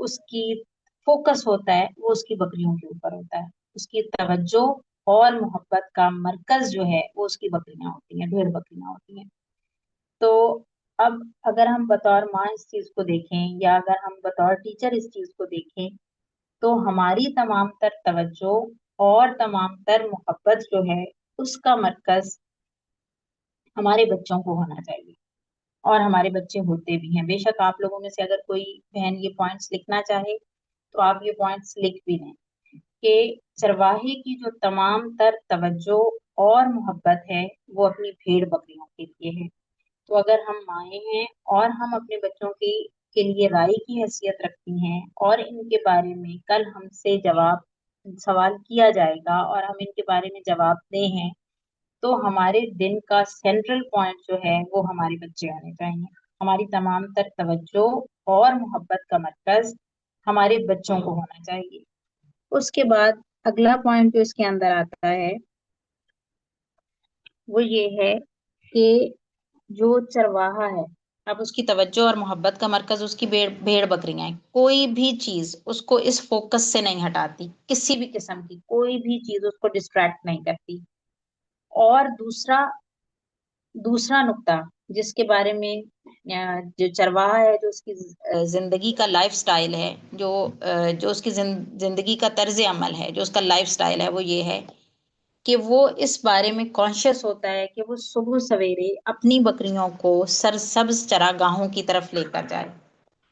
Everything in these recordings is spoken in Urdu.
اس کی فوکس ہوتا ہے وہ اس کی بکریوں کے اوپر ہوتا ہے، اس کی توجہ اور محبت کا مرکز جو ہے وہ اس کی بکریاں ہوتی ہیں، ڈھیر بکریاں ہوتی ہیں۔ تو اب اگر ہم بطور ماں اس چیز کو دیکھیں یا اگر ہم بطور ٹیچر اس چیز کو دیکھیں تو ہماری تمام تر توجہ اور تمام تر محبت جو ہے اس کا مرکز ہمارے بچوں کو ہونا چاہیے، اور ہمارے بچے ہوتے بھی ہیں۔ بے شک آپ لوگوں میں سے اگر کوئی بہن یہ پوائنٹس لکھنا چاہے تو آپ یہ پوائنٹس لکھ بھی دیں کہ چرواہے کی جو تمام تر توجہ اور محبت ہے وہ اپنی بھیڑ بکریوں کے لیے ہے۔ تو اگر ہم مائیں ہیں اور ہم اپنے بچوں کے لیے رائے کی حیثیت رکھتی ہیں اور ان کے بارے میں کل ہم سے سوال کیا جائے گا اور ہم ان کے بارے میں جواب دیں ہیں، تو ہمارے دن کا سینٹرل پوائنٹ جو ہے وہ ہمارے بچے ہونے چاہیے۔ ہماری تمام تر توجہ اور محبت کا مرکز ہمارے بچوں کو ہونا چاہیے۔ اس کے بعد اگلا پوائنٹ جو اس کے اندر آتا ہے وہ یہ ہے کہ جو چرواہا ہے، اب اس کی توجہ اور محبت کا مرکز اس کی بھیڑ بکریاں ہیں، کوئی بھی چیز اس کو اس فوکس سے نہیں ہٹاتی، کسی بھی قسم کی کوئی بھی چیز اس کو ڈسٹریکٹ نہیں کرتی۔ اور دوسرا نقطہ جس کے بارے میں جو چرواہا ہے، جو اس کی زندگی کا لائف سٹائل ہے، جو اس کی زندگی کا طرز عمل ہے، جو اس کا لائف سٹائل ہے، وہ یہ ہے کہ وہ اس بارے میں کانشیس ہوتا ہے کہ وہ صبح سویرے اپنی بکریوں کو سرسبز چراگاہوں کی طرف لے کر جائے،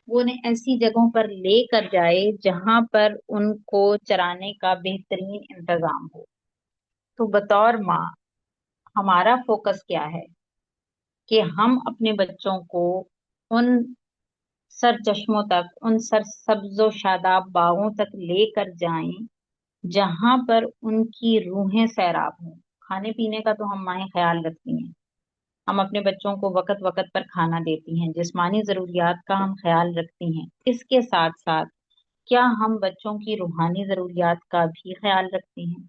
وہ انہیں ایسی جگہوں پر لے کر جائے جہاں پر ان کو چرانے کا بہترین انتظام ہو۔ تو بطور ماں ہمارا فوکس کیا ہے کہ ہم اپنے بچوں کو ان سر چشموں تک، ان سر سبز و شاداب باغوں تک لے کر جائیں جہاں پر ان کی روحیں سیراب ہوں۔ کھانے پینے کا تو ہم مائیں خیال رکھتی ہیں، ہم اپنے بچوں کو وقت وقت پر کھانا دیتی ہیں، جسمانی ضروریات کا ہم خیال رکھتی ہیں، اس کے ساتھ ساتھ کیا ہم بچوں کی روحانی ضروریات کا بھی خیال رکھتی ہیں؟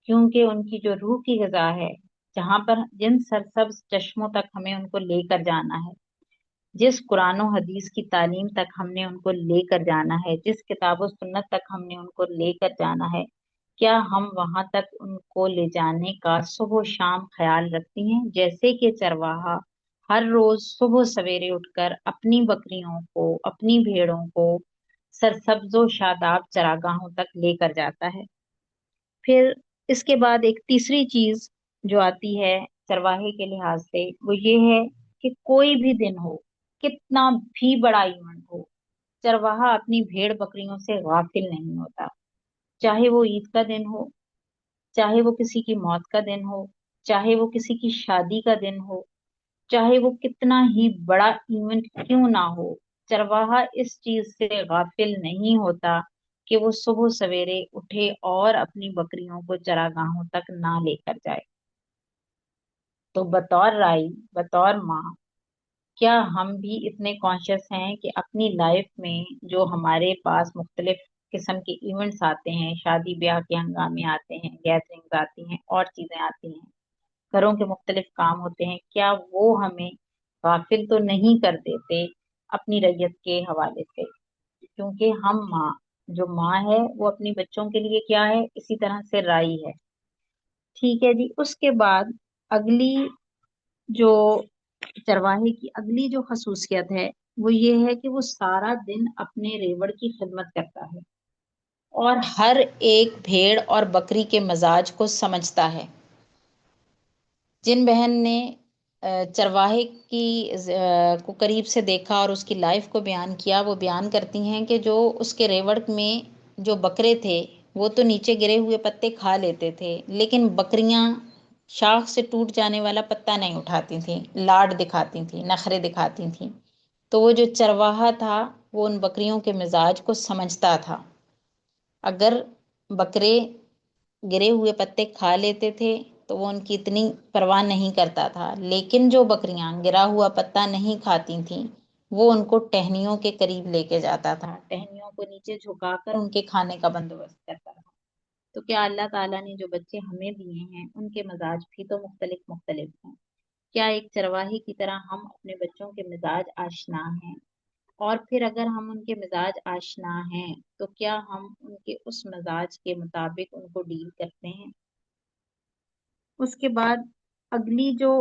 کیونکہ ان کی جو روح کی غذا ہے، جہاں پر جن سرسبز چشموں تک ہمیں ان کو لے کر جانا ہے، جس قرآن و حدیث کی تعلیم تک ہم نے ان کو لے کر جانا ہے، جس کتاب و سنت تک ہم نے ان کو لے کر جانا ہے، کیا ہم وہاں تک ان کو لے جانے کا صبح و شام خیال رکھتی ہیں؟ جیسے کہ چرواہا ہر روز صبح سویرے اٹھ کر اپنی بکریوں کو، اپنی بھیڑوں کو سرسبز و شاداب چراگاہوں تک لے کر جاتا ہے۔ پھر اس کے بعد ایک تیسری چیز جو آتی ہے چرواہے کے لحاظ سے وہ یہ ہے کہ کوئی بھی دن ہو، کتنا بھی بڑا ایونٹ ہو، چرواہا اپنی بھیڑ بکریوں سے غافل نہیں ہوتا۔ چاہے وہ عید کا دن ہو، چاہے وہ کسی کی موت کا دن ہو، چاہے وہ کسی کی شادی کا دن ہو، چاہے وہ کتنا ہی بڑا ایونٹ کیوں نہ ہو، چرواہا اس چیز سے غافل نہیں ہوتا کہ وہ صبح سویرے اٹھے اور اپنی بکریوں کو چراگاہوں تک نہ لے کر جائے۔ تو بطور رائی، بطور ماں، کیا ہم بھی اتنے کانشیس ہیں کہ اپنی لائف میں جو ہمارے پاس مختلف قسم کے ایونٹس آتے ہیں، شادی بیاہ کے ہنگامے آتے ہیں، گیدرنگز آتی ہیں اور چیزیں آتی ہیں، گھروں کے مختلف کام ہوتے ہیں، کیا وہ ہمیں غافل تو نہیں کر دیتے اپنی ریت کے حوالے سے؟ کیونکہ ہم ماں، جو ماں ہے وہ اپنی بچوں کے لیے کیا ہے، اسی طرح سے رائی ہے۔ ٹھیک ہے جی، اس کے بعد اگلی جو چرواہے کی اگلی جو خصوصیت ہے وہ یہ ہے کہ وہ سارا دن اپنے ریوڑ کی خدمت کرتا ہے اور ہر ایک بھیڑ اور بکری کے مزاج کو سمجھتا ہے۔ جن بہن نے چرواہے کو قریب سے دیکھا اور اس کی لائف کو بیان کیا، وہ بیان کرتی ہیں کہ جو اس کے ریوڑ میں جو بکرے تھے وہ تو نیچے گرے ہوئے پتے کھا لیتے تھے، لیکن بکریاں شاخ سے ٹوٹ جانے والا پتا نہیں اٹھاتی تھیں، لاڈ دکھاتی تھیں، نخرے دکھاتی تھیں۔ تو وہ جو چرواہا تھا وہ ان بکریوں کے مزاج کو سمجھتا تھا۔ اگر بکرے گرے ہوئے پتے کھا لیتے تھے تو وہ ان کی اتنی پرواہ نہیں کرتا تھا، لیکن جو بکریاں گرا ہوا پتا نہیں کھاتی تھیں وہ ان کو ٹہنیوں کے قریب لے کے جاتا تھا، ٹہنیوں کو نیچے جھکا کر ان کے کھانے کا بندوبست کرتا تھا۔ تو کیا اللہ تعالیٰ نے جو بچے ہمیں دیے ہیں ان کے مزاج بھی تو مختلف ہیں؟ کیا ایک چرواہے کی طرح ہم اپنے بچوں کے مزاج آشنا ہیں؟ اور پھر اگر ہم ان کے مزاج آشنا ہیں تو کیا ہم ان کے اس مزاج کے مطابق ان کو ڈیل کرتے ہیں؟ اس کے بعد اگلی جو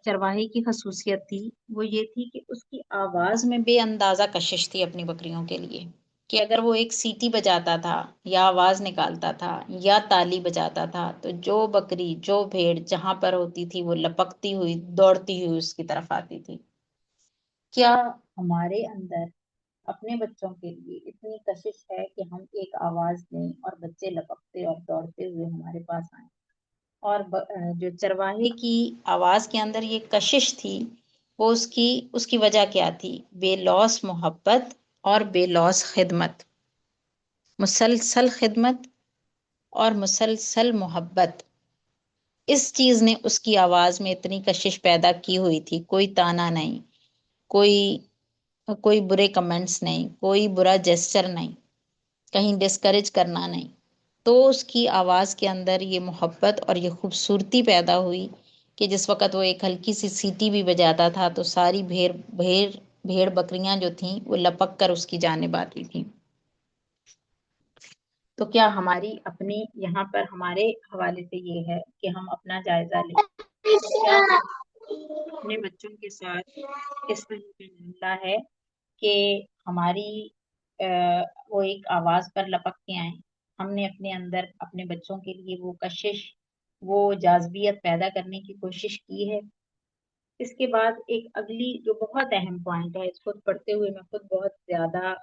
چرواہے کی خصوصیت تھی وہ یہ تھی کہ اس کی آواز میں بے اندازہ کشش تھی اپنی بکریوں کے لیے، کہ اگر وہ ایک سیٹی بجاتا تھا یا آواز نکالتا تھا یا تالی بجاتا تھا تو جو بکری جو بھیڑ جہاں پر ہوتی تھی وہ لپکتی ہوئی دوڑتی ہوئی اس کی طرف آتی تھی۔ کیا ہمارے اندر اپنے بچوں کے لیے اتنی کشش ہے کہ ہم ایک آواز دیں اور بچے لپکتے اور دوڑتے ہوئے ہمارے پاس آئیں؟ اور جو چرواہے کی آواز کے اندر یہ کشش تھی وہ اس کی وجہ کیا تھی؟ بے لوث محبت اور بے لوث خدمت، مسلسل خدمت اور مسلسل محبت، اس چیز نے اس کی آواز میں اتنی کشش پیدا کی ہوئی تھی۔ کوئی تانا نہیں، کوئی برے کمنٹس نہیں، کوئی برا جیسچر نہیں، کہیں ڈسکریج کرنا نہیں، تو اس کی آواز کے اندر یہ محبت اور یہ خوبصورتی پیدا ہوئی کہ جس وقت وہ ایک ہلکی سی سیٹی بھی بجاتا تھا تو ساری بھیڑ بکریاں جو تھیں وہ لپک کر اس کی جانب آتی تھیں۔ تو کیا ہماری اپنی یہاں پر ہمارے حوالے سے یہ ہے کہ ہم اپنا جائزہ لیں، کیا ہم اپنے بچوں کے ساتھ اس طرح کا معاملہ ہے کہ ہماری وہ ایک آواز پر لپک کے آئیں؟ ہم نے اپنے اندر اپنے بچوں کے لیے وہ کشش، وہ جاذبیت پیدا کرنے کی کوشش کی ہے؟ اس کے بعد ایک اگلی جو بہت اہم پوائنٹ ہے، اس کو پڑھتے ہوئے میں خود بہت زیادہ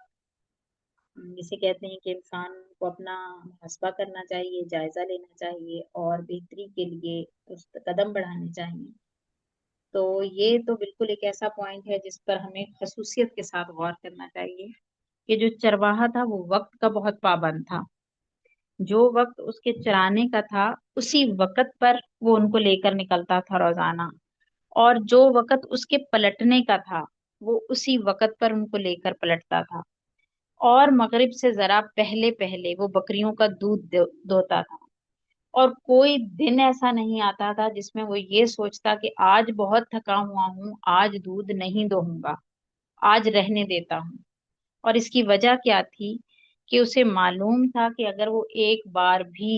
جسے کہتے ہیں کہ انسان کو اپنا محاسبہ کرنا چاہیے، جائزہ لینا چاہیے اور بہتری کے لیے اس قدم بڑھانے چاہیے۔ تو یہ تو بالکل ایک ایسا پوائنٹ ہے جس پر ہمیں خصوصیت کے ساتھ غور کرنا چاہیے کہ جو چرواہا تھا وہ وقت کا بہت پابند تھا، جو وقت اس کے چرانے کا تھا اسی وقت پر وہ ان کو لے کر نکلتا تھا روزانہ، اور جو وقت اس کے پلٹنے کا تھا وہ اسی وقت پر ان کو لے کر پلٹتا تھا، اور مغرب سے ذرا پہلے پہلے وہ بکریوں کا دودھ دوتا تھا، اور کوئی دن ایسا نہیں آتا تھا جس میں وہ یہ سوچتا کہ آج بہت تھکا ہوا ہوں، آج دودھ نہیں دوہوں گا، آج رہنے دیتا ہوں۔ اور اس کی وجہ کیا تھی کہ اسے معلوم تھا کہ اگر وہ ایک بار بھی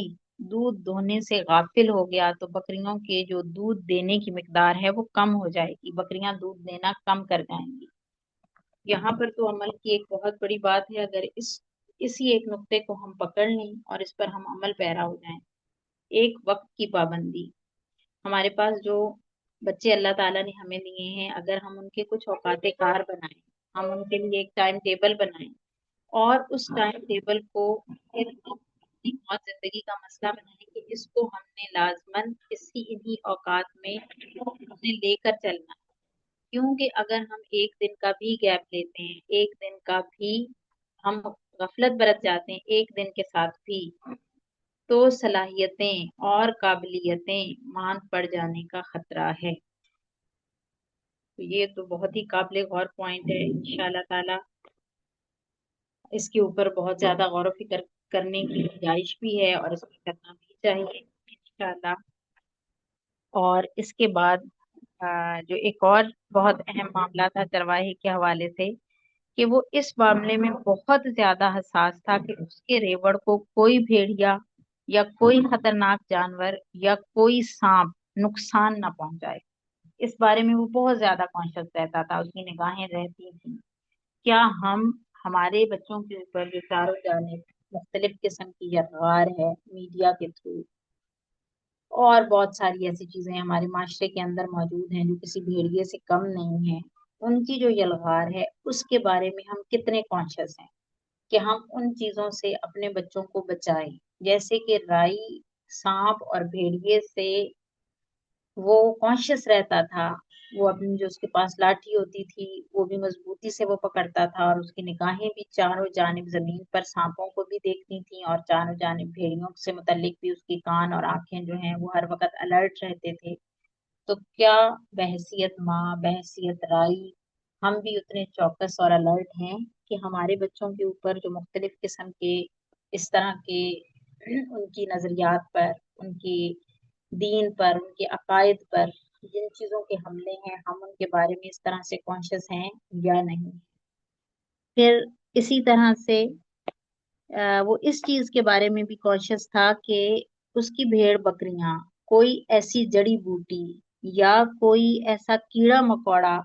دودھ دوہنے سے غافل ہو گیا تو بکریوں کے جو دودھ دینے کی مقدار ہے وہ کم ہو جائے گی، بکریاں دودھ دینا کم کر جائیں گی۔ یہاں پر تو عمل کی ایک بہت بڑی بات ہے، اگر اسی ایک نقطے کو ہم پکڑ لیں اور اس پر ہم عمل پیرا ہو جائیں۔ ایک وقت کی پابندی، ہمارے پاس جو بچے اللہ تعالیٰ نے ہمیں دیے ہیں، اگر ہم ان کے کچھ اوقات کار بنائیں، ہم ان کے لیے ایک ٹائم ٹیبل بنائیں اور اس ٹائم ٹیبل کو پھر اپنی موت زندگی کا مسئلہ بنائیں کہ اس کو ہم نے لازماً انہی اوقات میں اپنے لے کر چلنا ہے۔ کیونکہ اگر ہم ایک دن کا بھی گیپ لیتے ہیں، ایک دن کا بھی ہم غفلت برت جاتے ہیں ایک دن کے ساتھ بھی، تو صلاحیتیں اور قابلیتیں ماند پڑ جانے کا خطرہ ہے۔ تو یہ تو بہت ہی قابل غور پوائنٹ ہے، انشاءاللہ تعالی اس کے اوپر بہت زیادہ غور و فکر کرنے کی گنجائش بھی ہے اور اس کو کرنا بھی چاہیے انشاءاللہ۔ اور اس کے بعد جو ایک اور بہت اہم معاملہ تھا چرواہے کے حوالے سے کہ وہ اس معاملے میں بہت زیادہ حساس تھا کہ اس کے ریوڑ کو کوئی بھیڑیا یا کوئی خطرناک جانور یا کوئی سانپ نقصان نہ پہنچائے، اس بارے میں وہ بہت زیادہ کانشیس رہتا تھا، اس کی نگاہیں رہتی تھیں۔ کیا ہم ہمارے بچوں کے اوپر جو چاروں جانب مختلف قسم کی یلغار ہے میڈیا کے تھرو اور بہت ساری ایسی چیزیں ہمارے معاشرے کے اندر موجود ہیں جو کسی بھیڑیے سے کم نہیں ہیں، ان کی جو یلغار ہے اس کے بارے میں ہم کتنے کانشیس ہیں کہ ہم ان چیزوں سے اپنے بچوں کو بچائیں؟ جیسے کہ رائی، سانپ اور بھیڑیے سے وہ کانشیس رہتا تھا، وہ اپنی جو اس کے پاس لاٹھی ہوتی تھی وہ بھی مضبوطی سے وہ پکڑتا تھا، اور اس کی نگاہیں بھی چاروں جانب زمین پر سانپوں کو بھی دیکھتی تھیں اور چاروں جانب بھیڑیوں سے متعلق بھی اس کی کان اور آنکھیں جو ہیں وہ ہر وقت الرٹ رہتے تھے۔ تو کیا بحیثیت ماں، بحیثیت رائی، ہم بھی اتنے چوکس اور الرٹ ہیں کہ ہمارے بچوں کے اوپر جو مختلف قسم کے اس طرح کے ان کی نظریات پر، ان کی دین پر، ان کے عقائد پر جن چیزوں کے حملے ہیں ہم ان کے بارے میں اس طرح سے کانشیس ہیں یا نہیں۔ پھر اسی طرح سے وہ اس چیز کے بارے میں بھی کانشیس تھا کہ اس کی بھیڑ بکریاں کوئی ایسی جڑی بوٹی یا کوئی ایسا کیڑا مکوڑا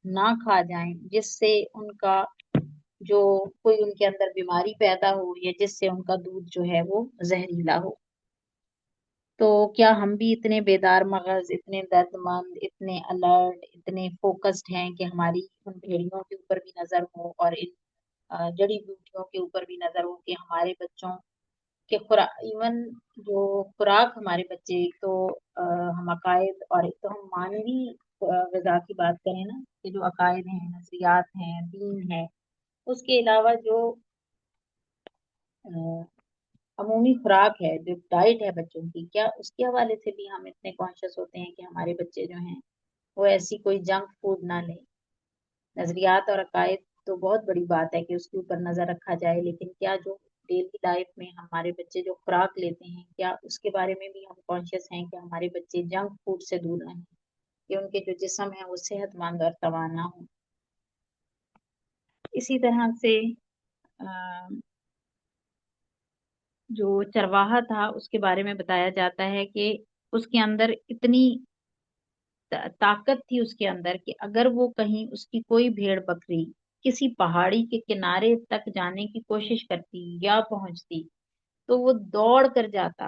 نہ کھا جائیں جس سے ان کا جو کوئی ان کے اندر بیماری پیدا ہو یا جس سے ان کا دودھ جو ہے وہ زہریلا ہو۔ تو کیا ہم بھی اتنے بیدار مغز، اتنے درد مند، اتنے الرٹ، اتنے فوکسڈ ہیں کہ ہماری ان بھیڑیوں کے اوپر بھی نظر ہو اور ان جڑی بوٹیوں کے اوپر بھی نظر ہو کہ ہمارے بچوں کے ایون جو خوراک ہمارے بچے تو ہم عقائد اور ایک تو ہم مانوی غذا کی بات کریں نا کہ جو عقائد ہیں، نظریات ہیں، دین ہے، اس کے علاوہ جو عمومی خوراک ہے، جو ڈائٹ ہے بچوں کی، کیا اس کے حوالے سے بھی ہم اتنے کانشیس ہوتے ہیں کہ ہمارے بچے جو ہیں وہ ایسی کوئی جنک فوڈ نہ لیں۔ نظریات اور عقائد تو بہت بڑی بات ہے کہ اس کے اوپر نظر رکھا جائے، لیکن کیا جو ڈیلی لائف میں ہمارے بچے جو خوراک لیتے ہیں کیا اس کے بارے میں بھی ہم کانشیس ہیں کہ ہمارے بچے جنک فوڈ سے دور رہیں، کہ ان کے جو جسم ہے وہ صحت مند اور توانا ہو۔ اسی طرح سے جو چرواہا تھا اس کے بارے میں بتایا جاتا ہے کہ اس کے اندر اتنی طاقت تھی اس کے اندر کہ اگر وہ کہیں اس کی کوئی بھیڑ بکری کسی پہاڑی کے کنارے تک جانے کی کوشش کرتی یا پہنچتی تو وہ دوڑ کر جاتا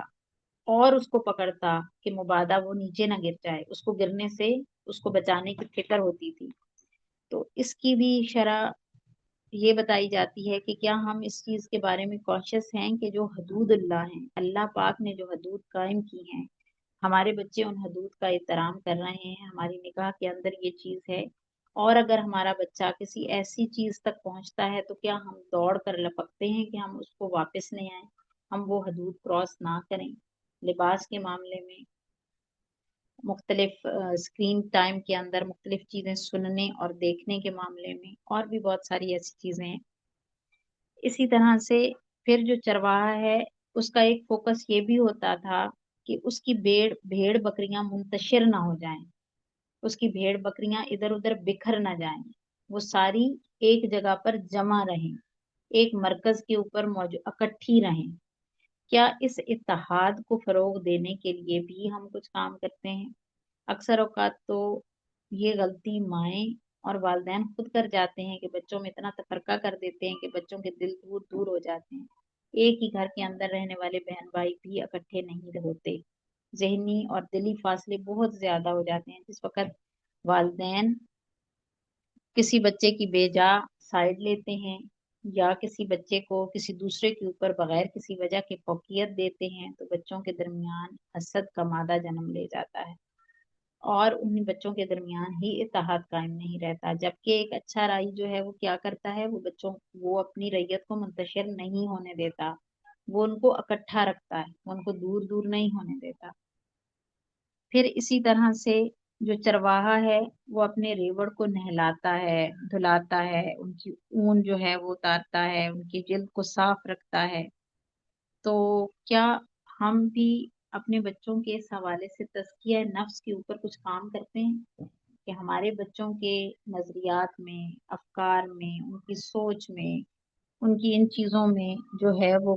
اور اس کو پکڑتا کہ مبادا وہ نیچے نہ گر جائے، اس کو گرنے سے اس کو بچانے کی فکر ہوتی تھی۔ تو اس کی بھی شرح یہ بتائی جاتی ہے کہ کیا ہم اس چیز کے بارے میں کانشیس ہیں کہ جو حدود اللہ ہیں، اللہ پاک نے جو حدود قائم کی ہیں، ہمارے بچے ان حدود کا احترام کر رہے ہیں، ہماری نگاہ کے اندر یہ چیز ہے، اور اگر ہمارا بچہ کسی ایسی چیز تک پہنچتا ہے تو کیا ہم دوڑ کر لپکتے ہیں کہ ہم اس کو واپس لے آئیں، ہم وہ حدود کراس نہ کریں۔ لباس کے معاملے میں مختلف اسکرین ٹائم کے اندر مختلف چیزیں سننے اور دیکھنے کے معاملے میں اور بھی بہت ساری ایسی چیزیں ہیں۔ اسی طرح سے پھر جو چرواہا ہے اس کا ایک فوکس یہ بھی ہوتا تھا کہ اس کی بھیڑ بکریاں منتشر نہ ہو جائیں، اس کی بھیڑ بکریاں ادھر ادھر بکھر نہ جائیں، وہ ساری ایک جگہ پر جمع رہیں، ایک مرکز کے اوپر اکٹھی رہیں۔ کیا اس اتحاد کو فروغ دینے کے لیے بھی ہم کچھ کام کرتے ہیں؟ اکثر اوقات تو یہ غلطی مائیں اور والدین خود کر جاتے ہیں کہ بچوں میں اتنا تفرقہ کر دیتے ہیں کہ بچوں کے دل دور دور ہو جاتے ہیں، ایک ہی گھر کے اندر رہنے والے بہن بھائی بھی اکٹھے نہیں ہوتے، ذہنی اور دلی فاصلے بہت زیادہ ہو جاتے ہیں۔ جس وقت والدین کسی بچے کی بے جا سائڈ لیتے ہیں یا کسی بچے کو کسی دوسرے کے اوپر بغیر کسی وجہ کے فوقیت دیتے ہیں تو بچوں کے درمیان حسد کا مادہ جنم لے جاتا ہے اور ان بچوں کے درمیان ہی اتحاد قائم نہیں رہتا، جبکہ ایک اچھا رائی جو ہے وہ کیا کرتا ہے، وہ اپنی ریت کو منتشر نہیں ہونے دیتا، وہ ان کو اکٹھا رکھتا ہے، وہ ان کو دور دور نہیں ہونے دیتا۔ پھر اسی طرح سے جو چرواہا ہے وہ اپنے ریوڑ کو نہلاتا ہے، دھلاتا ہے، ان کی اون جو ہے وہ اتارتا ہے، ان کی جلد کو صاف رکھتا ہے۔ تو کیا ہم بھی اپنے بچوں کے اس حوالے سے تزکیہ نفس کے اوپر کچھ کام کرتے ہیں کہ ہمارے بچوں کے نظریات میں، افکار میں، ان کی سوچ میں، ان کی ان چیزوں میں جو ہے وہ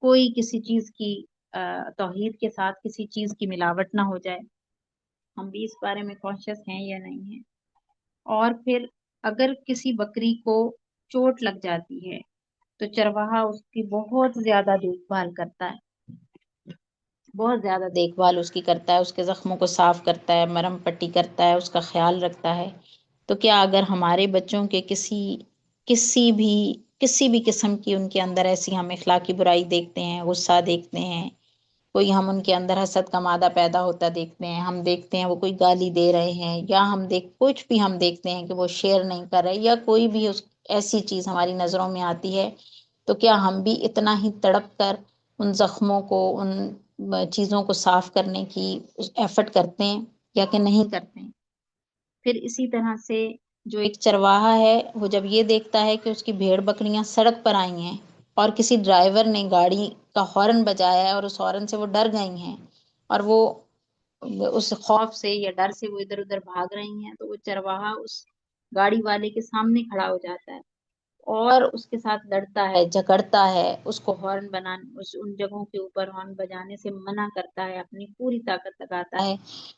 کوئی کسی چیز کی توحید کے ساتھ کسی چیز کی ملاوٹ نہ ہو جائے؟ ہم بھی اس بارے میں کانشیس ہیں یا نہیں ہیں؟ اور پھر اگر کسی بکری کو چوٹ لگ جاتی ہے تو چرواہا اس کی بہت زیادہ دیکھ بھال کرتا ہے، بہت زیادہ دیکھ بھال اس کی کرتا ہے، اس کے زخموں کو صاف کرتا ہے، مرہم پٹی کرتا ہے، اس کا خیال رکھتا ہے۔ تو کیا اگر ہمارے بچوں کے کسی بھی قسم کی ان کے اندر ایسی ہم اخلاقی برائی دیکھتے ہیں، غصہ دیکھتے ہیں، کوئی ہم ان کے اندر حسد کا مادہ پیدا ہوتا دیکھتے ہیں، ہم دیکھتے ہیں وہ کوئی گالی دے رہے ہیں یا کچھ بھی ہم دیکھتے ہیں کہ وہ شیئر نہیں کر رہے یا کوئی بھی ایسی چیز ہماری نظروں میں آتی ہے، تو کیا ہم بھی اتنا ہی تڑپ کر ان زخموں کو، ان چیزوں کو صاف کرنے کی ایفرٹ کرتے ہیں یا کہ نہیں کرتے ہیں؟ پھر اسی طرح سے جو ایک چرواہا ہے وہ جب یہ دیکھتا ہے کہ اس کی بھیڑ بکریاں سڑک پر آئی ہیں اور کسی ڈرائیور نے گاڑی کا ہارن بجایا ہے اور اس ہارن سے وہ ڈر گئی ہیں اور وہ اس خوف سے یا ڈر سے وہ ادھر ادھر بھاگ رہی ہیں، تو وہ چرواہا اس گاڑی والے کے سامنے کھڑا ہو جاتا ہے اور اس کے ساتھ لڑتا ہے، جھگڑتا ہے، اس کو ہارن بنانے، ان جگہوں کے اوپر ہارن بجانے سے منع کرتا ہے، اپنی پوری طاقت لگاتا ہے۔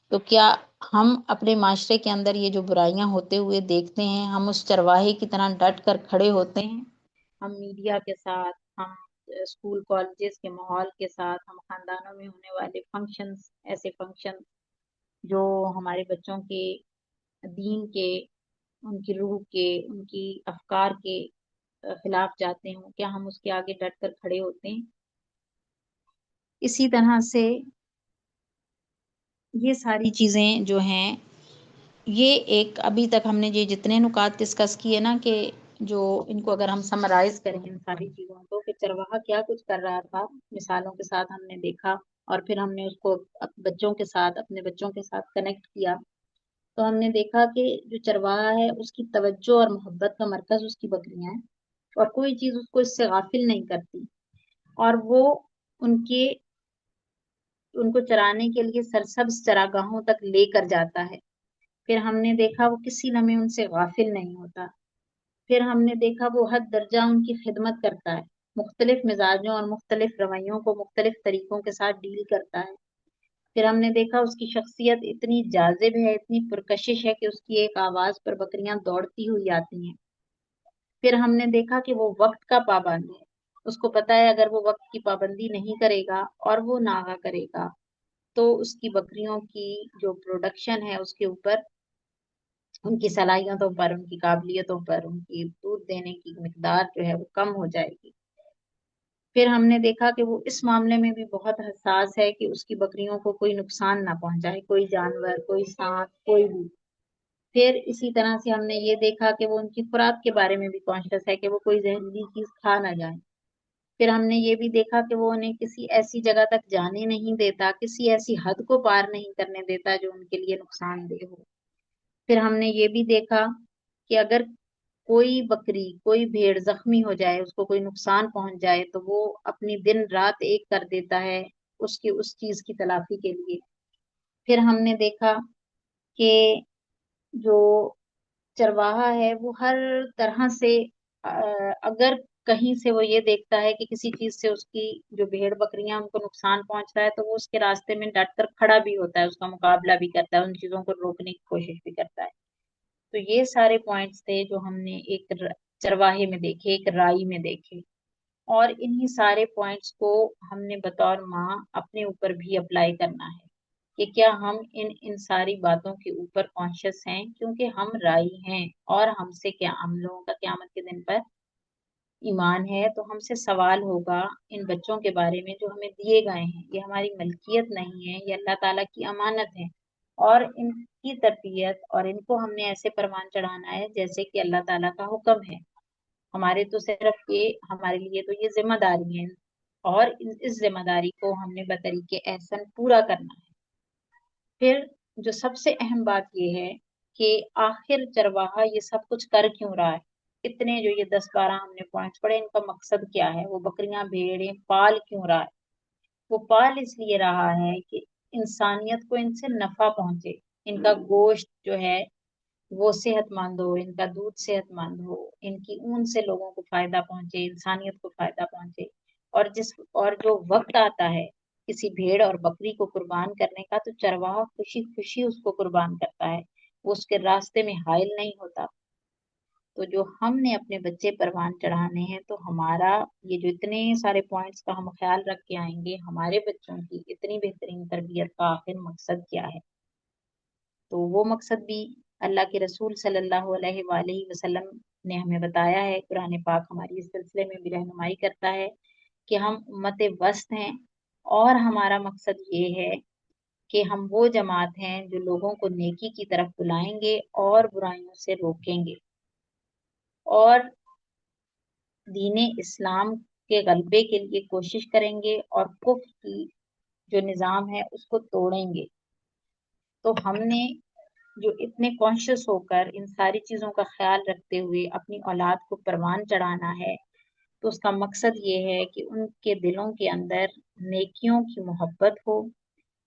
تو کیا ہم اپنے معاشرے کے اندر یہ جو برائیاں ہوتے ہوئے دیکھتے ہیں، ہم اس چرواہے کی طرح ڈٹ کر کھڑے ہوتے ہیں؟ ہم میڈیا کے ساتھ، ہم اسکول کالجز کے ماحول کے ساتھ، ہم خاندانوں میں ہونے والے فنکشنز، ایسے فنکشن جو ہمارے بچوں کے دین کے، ان کی روح کے، ان کی افکار کے خلاف جاتے ہوں، کیا ہم اس کے آگے ڈٹ کر کھڑے ہوتے ہیں؟ اسی طرح سے یہ ساری چیزیں جو ہیں، یہ ایک ابھی تک ہم نے یہ جتنے نکات ڈسکس کیے نا، کہ جو ان کو اگر ہم سمرائز کریں ان ساری چیزوں کو، کہ چرواہا کیا کچھ کر رہا تھا، مثالوں کے ساتھ ہم نے دیکھا، اور پھر ہم نے اس کو بچوں کے ساتھ، اپنے بچوں کے ساتھ کنیکٹ کیا، تو ہم نے دیکھا کہ جو چرواہا ہے اس کی توجہ اور محبت کا مرکز اس کی بکریاں ہیں، اور کوئی چیز اس کو اس سے غافل نہیں کرتی، اور وہ ان کو چرانے کے لیے سرسبز چراگاہوں تک لے کر جاتا ہے۔ پھر ہم نے دیکھا وہ کسی لمحے ان سے غافل نہیں ہوتا۔ پھر ہم نے دیکھا وہ حد درجہ ان کی خدمت کرتا ہے، مختلف مزاجوں اور مختلف رویوں کو مختلف طریقوں کے ساتھ ڈیل کرتا ہے۔ پھر ہم نے دیکھا اس کی شخصیت اتنی جاذب ہے، اتنی پرکشش ہے کہ اس کی ایک آواز پر بکریاں دوڑتی ہوئی آتی ہیں۔ پھر ہم نے دیکھا کہ وہ وقت کا پابند ہے، اس کو پتا ہے اگر وہ وقت کی پابندی نہیں کرے گا اور وہ ناغہ کرے گا تو اس کی بکریوں کی جو پروڈکشن ہے اس کے اوپر، ان کی صلاحیتوں پر، ان کی قابلیتوں پر، ان کی دودھ دینے کی مقدار جو ہے وہ کم ہو جائے گی۔ پھر ہم نے دیکھا کہ وہ اس معاملے میں بھی بہت حساس ہے کہ اس کی بکریوں کو کوئی نقصان نہ پہنچائے، کوئی جانور، کوئی سانپ، کوئی بھی۔ پھر اسی طرح سے ہم نے یہ دیکھا کہ وہ ان کی خوراک کے بارے میں بھی کانشیس ہے کہ وہ کوئی زہریلی چیز کھا نہ جائیں۔ پھر ہم نے یہ بھی دیکھا کہ وہ انہیں کسی ایسی جگہ تک جانے نہیں دیتا، کسی ایسی حد کو پار نہیں کرنے دیتا جو ان کے لیے نقصان دہ ہو۔ پھر ہم نے یہ بھی دیکھا کہ اگر کوئی بکری، کوئی بھیڑ زخمی ہو جائے، اس کو کوئی نقصان پہنچ جائے، تو وہ اپنی دن رات ایک کر دیتا ہے اس چیز کی تلافی کے لیے۔ پھر ہم نے دیکھا کہ جو چرواہا ہے وہ ہر طرح سے اگر کہیں سے وہ یہ دیکھتا ہے کہ کسی چیز سے اس کی جو بھیڑ بکریاں ان کو نقصان پہنچ رہا ہے، تو وہ اس کے راستے میں ڈٹ کر کھڑا بھی ہوتا ہے، اس کا مقابلہ بھی کرتا ہے، ان چیزوں کو روکنے کی کوشش بھی کرتا ہے۔ تو یہ سارے پوائنٹس تھے جو ہم نے ایک چرواہے میں دیکھے، ایک رائی میں دیکھے، اور انہی سارے پوائنٹس کو ہم نے بطور ماں اپنے اوپر بھی اپلائی کرنا ہے کہ کیا ہم ان ساری باتوں کے اوپر کانشیس ہیں، کیونکہ ہم رائی ہیں، اور ہم سے کیا، ہم لوگوں کا قیامت کے دن پر ایمان ہے، تو ہم سے سوال ہوگا ان بچوں کے بارے میں جو ہمیں دیے گئے ہیں۔ یہ ہماری ملکیت نہیں ہے، یہ اللہ تعالیٰ کی امانت ہے، اور ان کی تربیت اور ان کو ہم نے ایسے پروان چڑھانا ہے جیسے کہ اللہ تعالیٰ کا حکم ہے۔ ہمارے تو صرف یہ، ہمارے لیے تو یہ ذمہ داری ہے، اور اس ذمہ داری کو ہم نے بطریق احسن پورا کرنا ہے۔ پھر جو سب سے اہم بات یہ ہے کہ آخر چرواہا یہ سب کچھ کر کیوں رہا ہے، اتنے جو یہ 10-12 ہم نے پوائنٹس پڑھے، ان کا مقصد کیا ہے، وہ بکریاں بھیڑیں پال کیوں رہا ہے؟ وہ پال اس لیے رہا ہے کہ انسانیت کو ان سے نفع پہنچے، ان کا گوشت جو ہے وہ صحت مند ہو، ان کا دودھ صحت مند ہو، ان کی اون سے لوگوں کو فائدہ پہنچے، انسانیت کو فائدہ پہنچے۔ اور جو وقت آتا ہے کسی بھیڑ اور بکری کو قربان کرنے کا، تو چرواہا خوشی خوشی اس کو قربان کرتا ہے، وہ اس کے راستے میں حائل نہیں ہوتا۔ تو جو ہم نے اپنے بچے پروان چڑھانے ہیں، تو ہمارا یہ جو اتنے سارے پوائنٹس کا ہم خیال رکھ کے آئیں گے، ہمارے بچوں کی اتنی بہترین تربیت کا آخر مقصد کیا ہے؟ تو وہ مقصد بھی اللہ کے رسول صلی اللہ علیہ وآلہ وسلم نے ہمیں بتایا ہے، قرآن پاک ہماری اس سلسلے میں بھی رہنمائی کرتا ہے کہ ہم امت وسط ہیں، اور ہمارا مقصد یہ ہے کہ ہم وہ جماعت ہیں جو لوگوں کو نیکی کی طرف بلائیں گے اور برائیوں سے روکیں گے، اور دین اسلام کے غلبے کے لیے کوشش کریں گے، اور کفر کی جو نظام ہے اس کو توڑیں گے۔ تو ہم نے جو اتنے کانشیس ہو کر ان ساری چیزوں کا خیال رکھتے ہوئے اپنی اولاد کو پروان چڑھانا ہے، تو اس کا مقصد یہ ہے کہ ان کے دلوں کے اندر نیکیوں کی محبت ہو،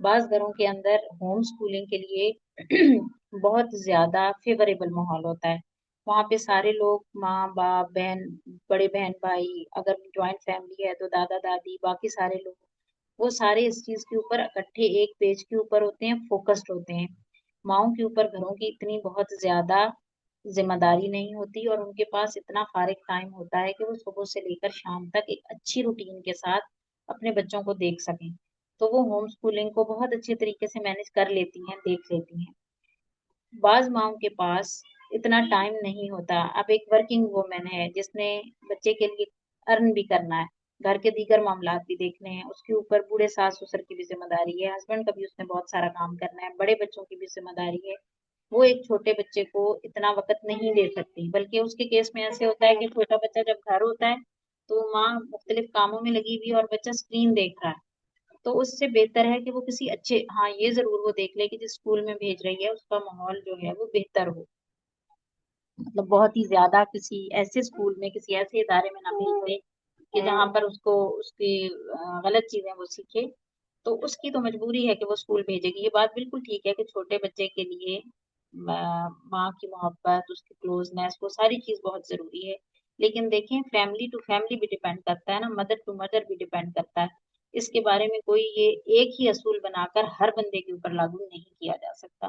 بعض گھروں کے اندر ہوم سکولنگ کے لیے بہت زیادہ فیوریبل ماحول ہوتا ہے، وہاں پہ سارے لوگ ماں باپ بہن بڑے بہن بھائی، اگر جوائنٹ فیملی ہے تو دادا دادی باقی سارے لوگ وہ سارے اس چیز کے اوپر اکٹھے ایک پیج کے اوپر ہوتے ہیں، فوکسڈ ہوتے ہیں. ماؤں کے اوپر گھروں کی اتنی بہت زیادہ ذمہ داری نہیں ہوتی اور ان کے پاس اتنا فارغ ٹائم ہوتا ہے کہ وہ صبح سے لے کر شام تک ایک اچھی روٹین کے ساتھ اپنے بچوں کو دیکھ سکیں، تو وہ ہوم سکولنگ کو بہت اچھے طریقے سے مینج کر لیتی ہیں، دیکھ لیتی ہیں. بعض ماؤں کے پاس اتنا ٹائم نہیں ہوتا. اب ایک ورکنگ وومن ہے جس نے بچے کے لیے ارن بھی کرنا ہے، گھر کے دیگر معاملات بھی دیکھنے ہیں، اس کے اوپر بوڑھے ساس سسر کی بھی ذمہ داری ہے، ہسبینڈ کا بھی اس نے بہت سارا کام کرنا ہے، بڑے بچوں کی بھی ذمہ داری ہے. وہ ایک چھوٹے بچے کو اتنا وقت نہیں دے سکتی، بلکہ اس کے کیس میں ایسے ہوتا ہے کہ چھوٹا بچہ جب گھر ہوتا ہے تو ماں مختلف کاموں میں لگی ہوئی اور بچہ اسکرین دیکھ رہا ہے، تو اس سے بہتر ہے کہ وہ کسی اچھے، ہاں یہ ضرور وہ دیکھ لے کہ جس اسکول میں بھیج رہی ہے اس کا ماحول جو ہے وہ بہتر ہو، مطلب بہت ہی زیادہ کسی ایسے اسکول میں کسی ایسے ادارے میں نہ بھیج دے کہ جہاں پر اس کو اس کی غلط چیزیں وہ سیکھے. تو اس کی تو مجبوری ہے کہ وہ اسکول بھیجے گی. یہ بات بالکل ٹھیک ہے کہ چھوٹے بچے کے لیے ماں کی محبت، اس کی کلوزنس، وہ ساری چیز بہت ضروری ہے. لیکن دیکھیں فیملی ٹو فیملی بھی ڈیپینڈ کرتا ہے نا، مدر ٹو مدر بھی ڈیپینڈ کرتا ہے. اس کے بارے میں کوئی یہ ایک ہی اصول بنا کر ہر بندے کے اوپر لاگو نہیں کیا جا سکتا.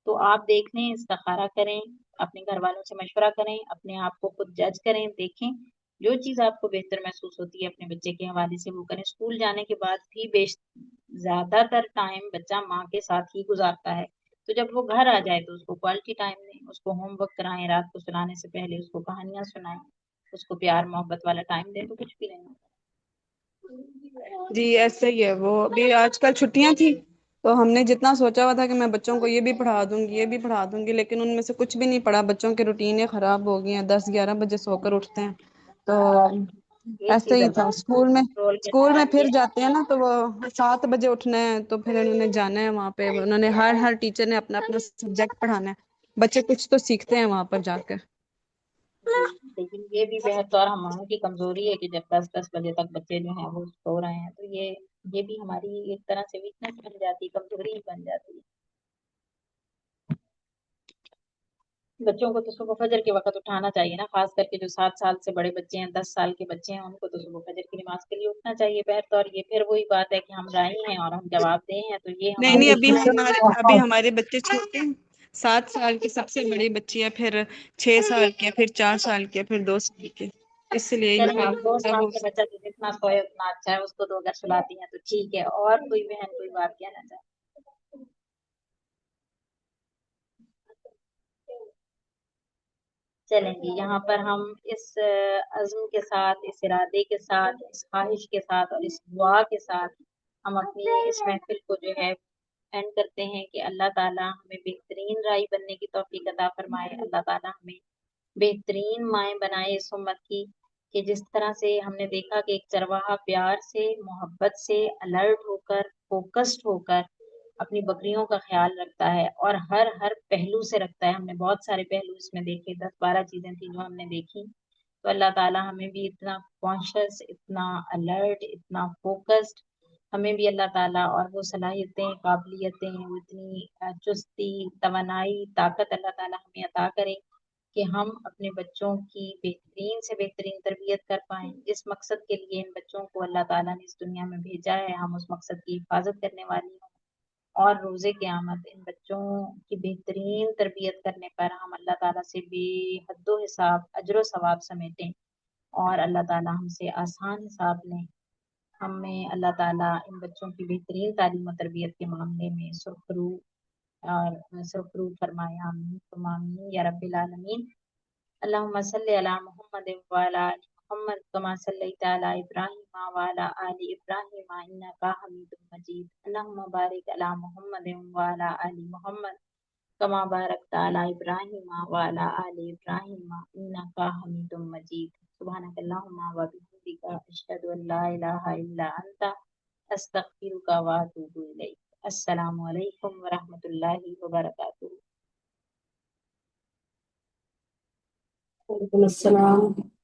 تو آپ دیکھ لیں، استخارہ کریں، اپنے گھر والوں سے مشورہ کریں، اپنے آپ کو خود جج کریں، دیکھیں جو چیز آپ کو بہتر محسوس ہوتی ہے اپنے بچے کے حوالے سے وہ کریں. اسکول جانے کے بعد بھی زیادہ تر ٹائم بچہ ماں کے ساتھ ہی گزارتا ہے، تو جب وہ گھر آ جائے تو اس کو کوالٹی ٹائم دیں، اس کو ہوم ورک کرائیں، رات کو سلانے سے پہلے اس کو کہانیاں سنائیں، اس کو پیار محبت والا ٹائم دیں، تو کچھ بھی نہیں. جی ایسے ہی ہے. وہ ابھی آج کل چھٹیاں تھیں تو ہم نے جتنا سوچا ہوا تھا کہ میں بچوں کو یہ بھی پڑھا دوں گی یہ بھی پڑھا دوں گی، لیکن ان میں سے کچھ بھی نہیں پڑھا. بچوں کی روٹینیں خراب ہو گئی ہیں، 10-11 بجے سو کر اٹھتے ہیں. تو ایک ایسے چیز ہی تھا. اللہ کنٹرول میں اسکول ڈال میں کے. پھر جاتے ہیں نا تو وہ 7 بجے اٹھنا ہے، تو پھر انہوں نے جانا ہے وہاں پہ. انہوں نے ہر ٹیچر نے اپنا اپنا سبجیکٹ پڑھانا ہے. بچے کچھ تو سیکھتے ہیں وہاں پر جا کر. جی لیکن یہ بھی بہتر ہماروں کی کمزوری ہے کہ جب 10-10 بجے تک بچے جو ہیں وہ سو رہے ہیں، تو یہ بھی ہماری ایک طرح سے ویکنس بن جاتی ہے، کمزوری ہی بن جاتی ہے. بچوں کو تو صبح فجر کے وقت اٹھانا چاہیے نا، خاص کر کے جو 7 سال سے بڑے بچے ہیں، 10 سال کے بچے ہیں، ان کو تو صبح فجر کی نماز کے لیے اٹھنا چاہیے بہتر. اور یہ پھر وہی بات ہے کہ ہم رائی ہیں اور ہم جواب دیں ہیں، تو یہ نہیں نہیں، ہمارے ابھی ہمارے بچے چھوٹے ہیں. 7 سال کی سب سے بڑی بچی ہے، پھر 6 سال کی ہے، پھر 4 سال کی ہے، پھر 2 سال کی. اس لیے چلیں یہ اب 2 سال کے بچہ جو جتنا سوئے اتنا اچھا ہے، اس کو تو اگر سلاتی ہیں تو ٹھیک ہے. اور کوئی بہن کوئی بات کہنا چاہے؟ چلیں گے یہاں پر ہم اس عزم کے ساتھ، اس ارادے کے ساتھ، اس خواہش کے ساتھ اور اس دعا کے ساتھ ہم اپنی اس محفل کو جو ہے اینڈ کرتے ہیں کہ اللہ تعالیٰ ہمیں بہترین رائی بننے کی توفیق عطا فرمائے. اللہ تعالیٰ ہمیں بہترین مائیں بنائے اس امت کی، کہ جس طرح سے ہم نے دیکھا کہ ایک چرواہا پیار سے، محبت سے، الرٹ ہو کر، فوکسڈ ہو کر اپنی بکریوں کا خیال رکھتا ہے، اور ہر پہلو سے رکھتا ہے. ہم نے بہت سارے پہلو اس میں دیکھے، 10-12 چیزیں تھیں جو ہم نے دیکھی. تو اللہ تعالیٰ ہمیں بھی اتنا کانشیس، اتنا الرٹ، اتنا فوکسڈ، ہمیں بھی اللہ تعالیٰ اور وہ صلاحیتیں، قابلیتیں، وہ اتنی چستی، توانائی، طاقت اللہ تعالیٰ ہمیں عطا کرے کہ ہم اپنے بچوں کی بہترین سے بہترین تربیت کر پائیں. جس مقصد کے لیے ان بچوں کو اللہ تعالیٰ نے اس دنیا میں بھیجا ہے، ہم اس مقصد کی حفاظت کرنے والی ہوں، اور روز قیامت ان بچوں کی بہترین تربیت کرنے پر ہم اللہ تعالیٰ سے بے حد و حساب اجر و ثواب سمیٹیں، اور اللہ تعالیٰ ہم سے آسان حساب لیں. ہمیں اللہ تعالیٰ ان بچوں کی بہترین تعلیم و تربیت کے معاملے میں سرخرو فرمائے. آمین ثم آمین یا رب العالمین. اللہم صلی علی محمد وعلی آل محمد کما صلیت علی ابراہیم وعلی آل ابراہیم انک حمید مجید. اللہم بارک علی محمد وعلی آل محمد کما بارکت علی ابراہیم وعلی آل ابراہیم انک حمید مجید. سبحانک اللہم و بحمدک، اشہد ان لا الہ الا انت، استغفرک و اتوب الیک. السلام علیکم ورحمۃ اللہ وبرکاتہ. وعلیکم السلام.